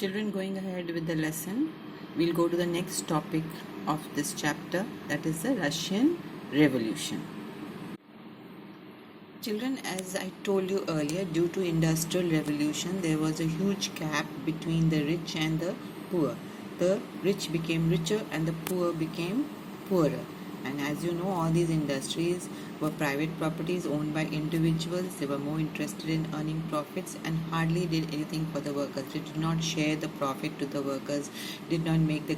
Children, going ahead with the lesson, we'll go to the next topic of this chapter, that is the Russian Revolution. Children, as I told you earlier, due to industrial revolution, there was a huge gap between the rich and the poor. The rich became richer and the poor became poorer. And as you know, all these industries were private properties owned by individuals. They were more interested in earning profits and hardly did anything for the workers. They did not share the profit to the workers, did not make the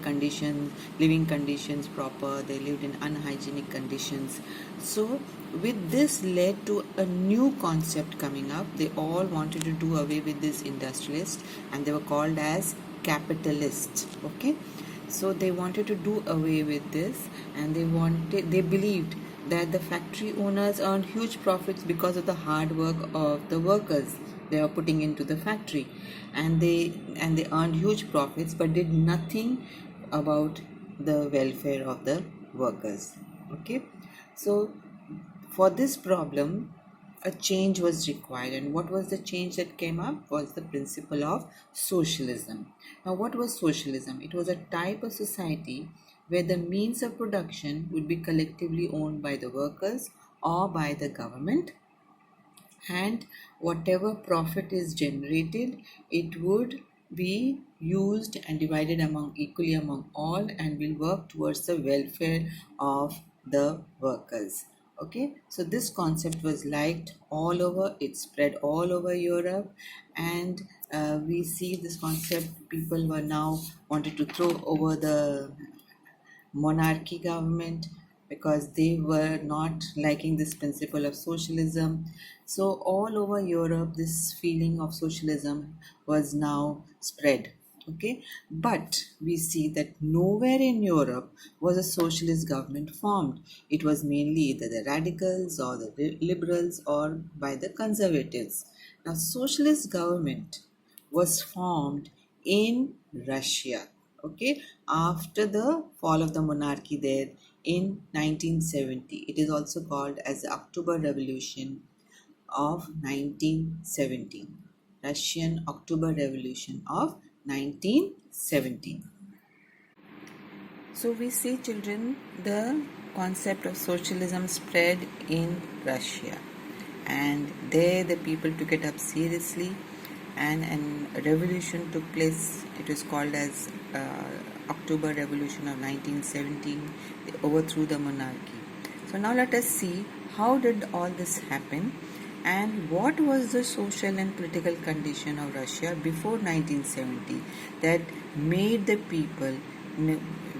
living conditions proper. They lived in unhygienic conditions. So with this led to a new concept coming up. They all wanted to do away with this industrialists, and they were called as capitalists. Okay, so they wanted to do away with this, and they believed that the factory owners earned huge profits because of the hard work of the workers they were putting into the factory, and they earned huge profits but did nothing about the welfare of the workers. Okay, so for this problem, a change was required, and what was the change that came up was the principle of socialism. Now, what was socialism? It was a type of society where the means of production would be collectively owned by the workers or by the government, and whatever profit is generated, it would be used and divided equally among all, and will work towards the welfare of the workers. Okay, so this concept was liked all over, it spread all over Europe, and we see this concept people were now wanted to throw over the monarchy government because they were not liking this principle of socialism. So, all over Europe, this feeling of socialism was now spread. Okay, but we see that nowhere in Europe was a socialist government formed. It was mainly either the radicals or the liberals or by the conservatives. Now, socialist government was formed in Russia, okay, after the fall of the monarchy there in 1970. It is also called as the October Revolution of 1917. Russian October Revolution of 1917. So we see, children, the concept of socialism spread in Russia, and there the people took it up seriously, and a revolution took place. It was called as October Revolution of 1917. They overthrew the monarchy. So now let us see how did all this happen, and what was the social and political condition of Russia before 1970 that made the people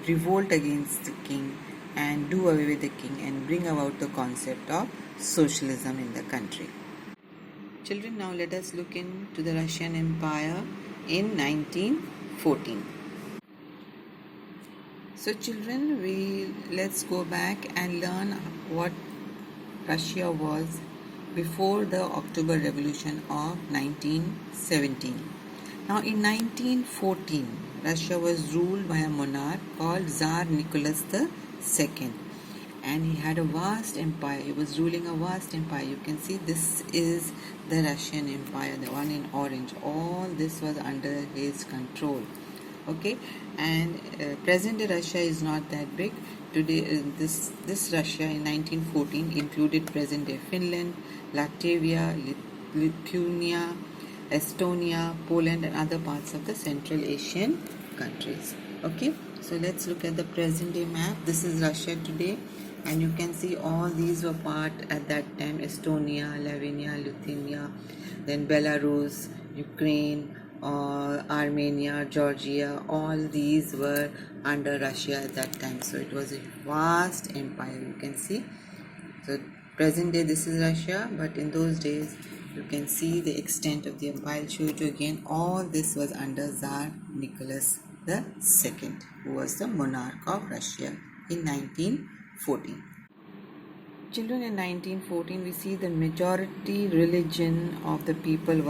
revolt against the king and do away with the king and bring about the concept of socialism in the country. Children, now let us look into the Russian Empire in 1914. So children, let's go back and learn what Russia was before the October Revolution of 1917. Now in 1914, Russia was ruled by a monarch called Tsar Nicholas II, and he had a vast empire. He was ruling a vast empire. You can see this is the Russian Empire, the one in orange. All this was under his control. Okay, and present day Russia is not that big. Today, this Russia in 1914 included present day Finland, Latvia, Lithuania, Estonia, Poland, and other parts of the Central Asian countries. Okay, so let's look at the present day map. This is Russia today, and you can see all these were part at that time: Estonia, Latvia, Lithuania, then Belarus, Ukraine, Armenia, Georgia. All these were under Russia at that time. So it was a vast empire. You can see. So present day, this is Russia, but in those days you can see the extent of the empire. I'll show it again. All this was under Tsar Nicholas II, who was the monarch of Russia in 1914. Children, in 1914, we see the majority religion of the people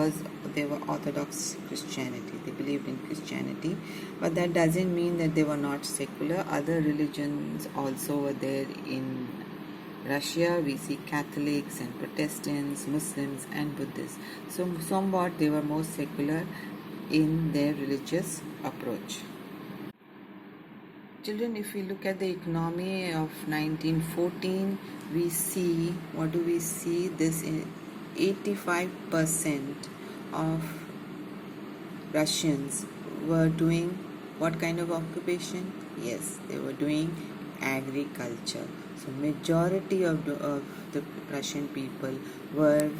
they were Orthodox Christianity. They believed in Christianity, but that doesn't mean that they were not secular. Other religions also were there in Russia. We see Catholics and Protestants, Muslims and Buddhists. So somewhat they were more secular, in their religious approach. Children, if we look at the economy of 1914, we see, what do we see? This in 85% of Russians were doing what kind of occupation? Yes, they were doing agriculture. So majority of the Russian people were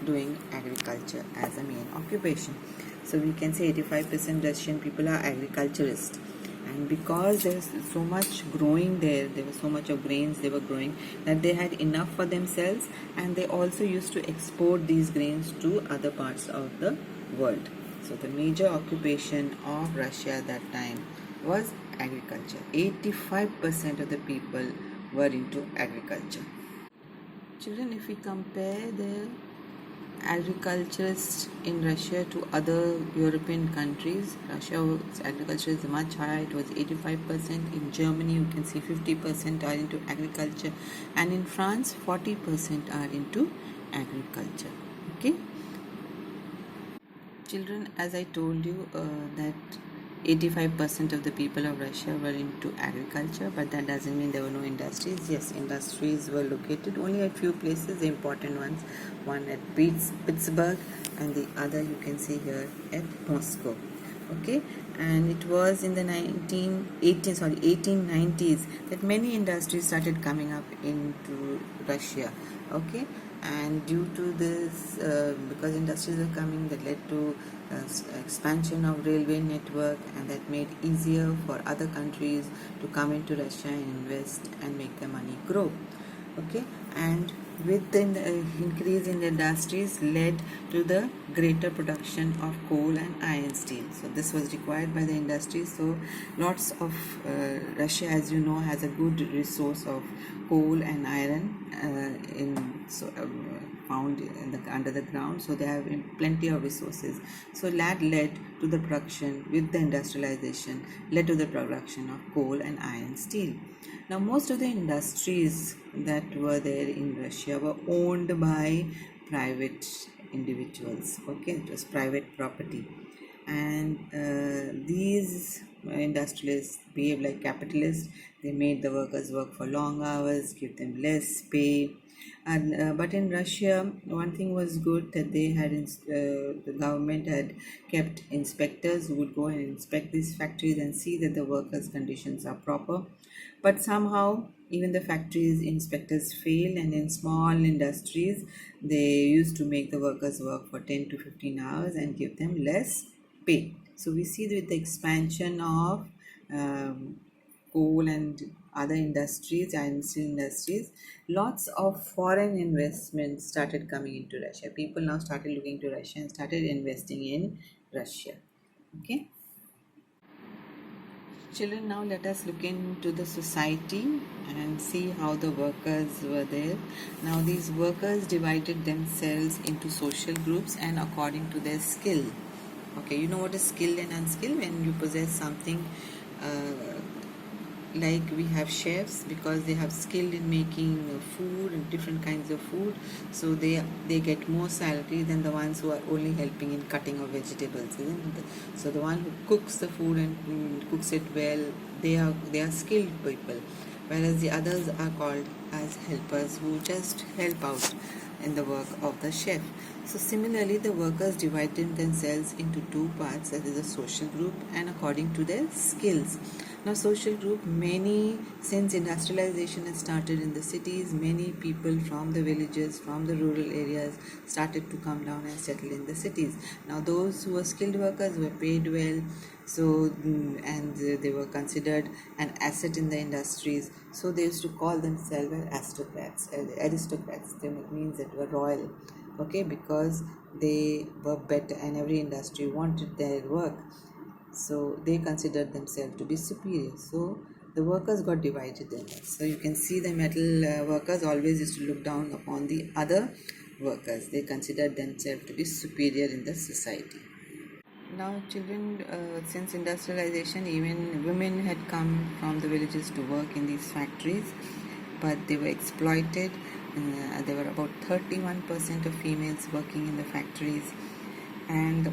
doing agriculture as a main occupation. So we can say 85% Russian people are agriculturists. And because there's so much growing there was so much of grains they were growing, that they had enough for themselves, and they also used to export these grains to other parts of the world. So the major occupation of Russia at that time was agriculture. 85% of the people were into agriculture. Children, if we compare the agriculturists in Russia to other European countries, Russia's agriculture is much higher. It was 85%. In Germany, you can see 50% are into agriculture, and in France, 40% are into agriculture. Okay, children, as I told you that 85% of the people of Russia were into agriculture, but that doesn't mean there were no industries. Yes, industries were located only at few places, the important ones. One at Pittsburgh, and the other you can see here at Moscow. Okay, and it was in the 1890s that many industries started coming up into Russia. Okay, and due to this, because industries are coming, that led to expansion of railway network, and that made easier for other countries to come into Russia and invest and make their money grow. Okay, and with the increase in the industries led to the greater production of coal and iron steel. So this was required by the industry. So lots of Russia, as you know, has a good resource of coal and iron found under the ground. So they have plenty of resources. So that led to the production, with the industrialization, led to the production of coal and iron steel. Now, most of the industries that were there in Russia were owned by private individuals. Okay, it was private property, and these industrialists behaved like capitalists. They made the workers work for long hours, give them less pay. And but in Russia, one thing was good, that they had the government had kept inspectors who would go and inspect these factories and see that the workers' conditions are proper. But somehow, even the factories inspectors fail, and in small industries, they used to make the workers work for 10 to 15 hours and give them less pay. So we see with the expansion of coal and other industries, and steel industries, lots of foreign investments started coming into Russia. People now started looking to Russia and started investing in Russia. Okay. Children, now let us look into the society and see how the workers were there. Now these workers divided themselves into social groups and according to their skill. Okay, you know what is skill and unskill? When you possess something, like we have chefs, because they have skill in making food and different kinds of food, so they get more salary than the ones who are only helping in cutting of vegetables, isn't it? So the one who cooks the food and cooks it well, they are skilled people, whereas the others are called as helpers, who just help out in the work of the chef. So similarly, the workers divided themselves into two parts, that is a social group and according to their skills. Now, social group, since industrialization has started in the cities, many people from the villages, from the rural areas started to come down and settle in the cities. Now, those who were skilled workers were paid well, and they were considered an asset in the industries. So they used to call themselves aristocrats. That means that were royal. Okay, because they were better, and every industry wanted their work. So they considered themselves to be superior. So the workers got divided in. So you can see the metal workers always used to look down upon the other workers. They considered themselves to be superior in the society. Now, children, since industrialization, even women had come from the villages to work in these factories, but they were exploited. There were about 31% of females working in the factories, and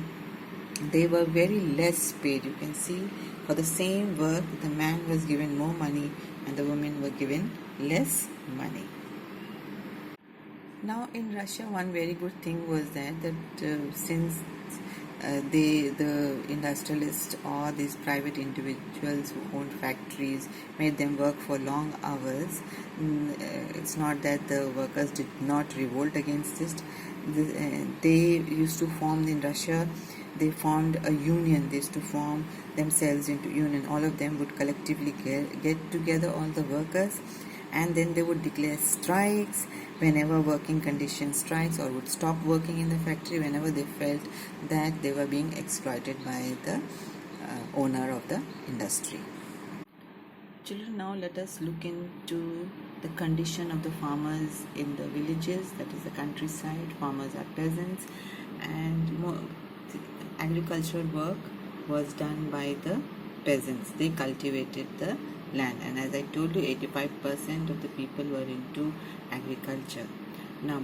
they were very less paid. You can see for the same work, the man was given more money and the women were given less money. Now in Russia, one very good thing was that since the industrialists or these private individuals who owned factories made them work for long hours, it's not that the workers did not revolt against this. They used to form in Russia. They formed a union. They used to form themselves into union. All of them would collectively get together, all the workers, and then they would declare strikes whenever working condition strikes, or would stop working in the factory whenever they felt that they were being exploited by the owner of the industry. Children, now let us look into the condition of the farmers in the villages, that is the countryside. Farmers are peasants, and agricultural work was done by the peasants. They cultivated the land, and as I told you, 85% of the people were into agriculture. Now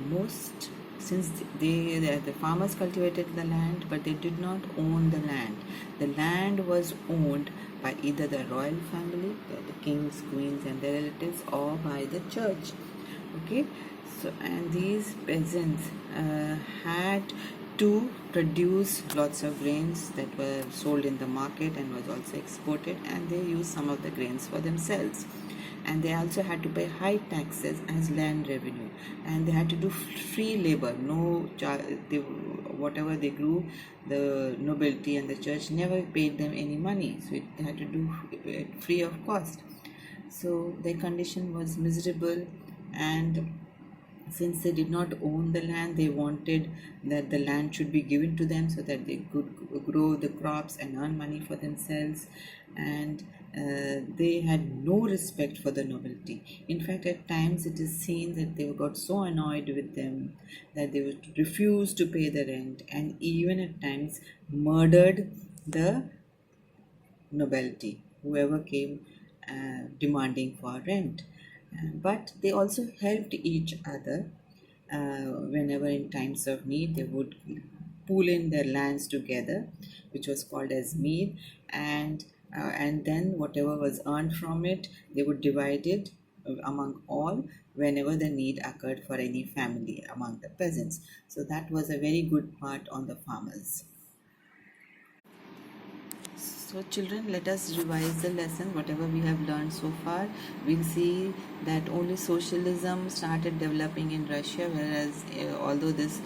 since the farmers cultivated the land, but they did not own the land. The land was owned by either the royal family, the kings, queens and their relatives, or by the church. Okay, so and these peasants had to produce lots of grains that were sold in the market and was also exported, and they used some of the grains for themselves. And they also had to pay high taxes as land revenue, and they had to do free labor. Whatever they grew, the nobility and the church never paid them any money, so they had to do it free of cost. So their condition was miserable, and since they did not own the land, they wanted that the land should be given to them so that they could grow the crops and earn money for themselves. And they had no respect for the nobility. In fact, at times it is seen that they got so annoyed with them that they would refuse to pay the rent, and even at times murdered the nobility, whoever came demanding for rent. But they also helped each other. Whenever in times of need, they would pool in their lands together, which was called as mead, and then whatever was earned from it, they would divide it among all whenever the need occurred for any family among the peasants. So that was a very good part on the farmers. So children, let us revise the lesson, whatever we have learned so far. We'll see that only socialism started developing in Russia, whereas although this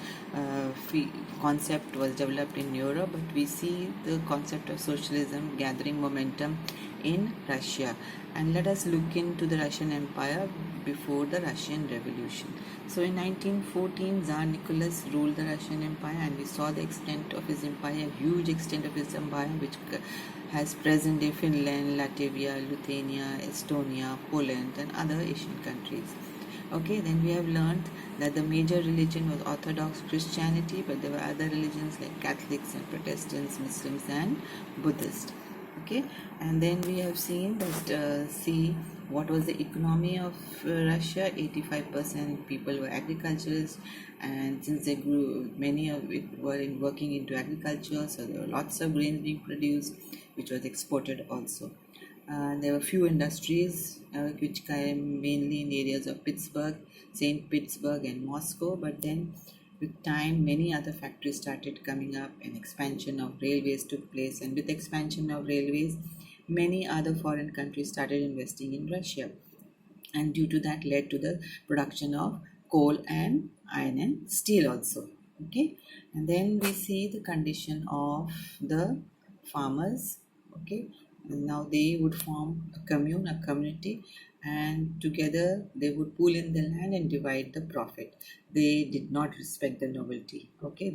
concept was developed in Europe, but we see the concept of socialism gathering momentum in Russia. And let us look into the Russian Empire before the Russian Revolution. So in 1914, Tsar Nicholas ruled the Russian Empire, and we saw the extent of his empire, huge extent of his empire, which has present-day Finland, Latvia, Lithuania, Estonia, Poland and other Asian countries. Okay, then we have learned that the major religion was Orthodox Christianity, but there were other religions like Catholics and Protestants, Muslims and Buddhists. Okay, and then we have seen that see what was the economy of Russia. 85% people were agriculturists, and since they grew, many of it were working into agriculture, so there were lots of grains being produced, which was exported also. There were few industries which came mainly in areas of Pittsburgh, St. Petersburg and Moscow, but then with time many other factories started coming up, and expansion of railways took place, and with expansion of railways many other foreign countries started investing in Russia, and due to that led to the production of coal and iron and steel also. Okay, and then we see the condition of the farmers. Okay, and now they would form a commune, a community, and together they would pool in the land and divide the profit. They did not respect the nobility. Okay,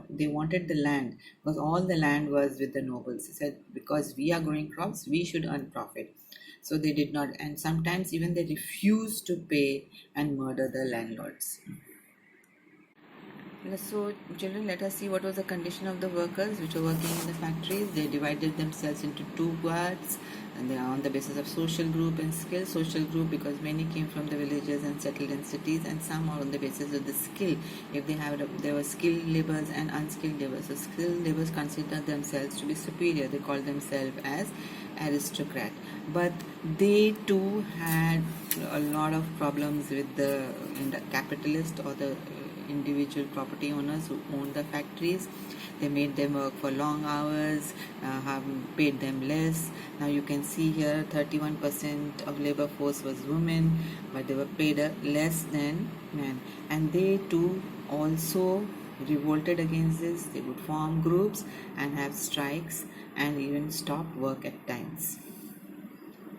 they wanted the land because all the land was with the nobles. They said, because we are growing crops, we should earn profit. So they did not, and sometimes even they refused to pay and murder the landlords. So children, let us see what was the condition of the workers which were working in the factories. They divided themselves into two guards. and they are on the basis of social group and skill. Social group because many came from the villages and settled in cities, and some are on the basis of the skill. If there were skilled laborers and unskilled laborers. So skilled laborers consider themselves to be superior. They call themselves as aristocrat, but they too had a lot of problems with the capitalist or the individual property owners who owned the factories. They made them work for long hours, have paid them less. Now you can see here 31% of labor force was women, but they were paid less than men. And they too also revolted against this. They would form groups and have strikes and even stop work at times.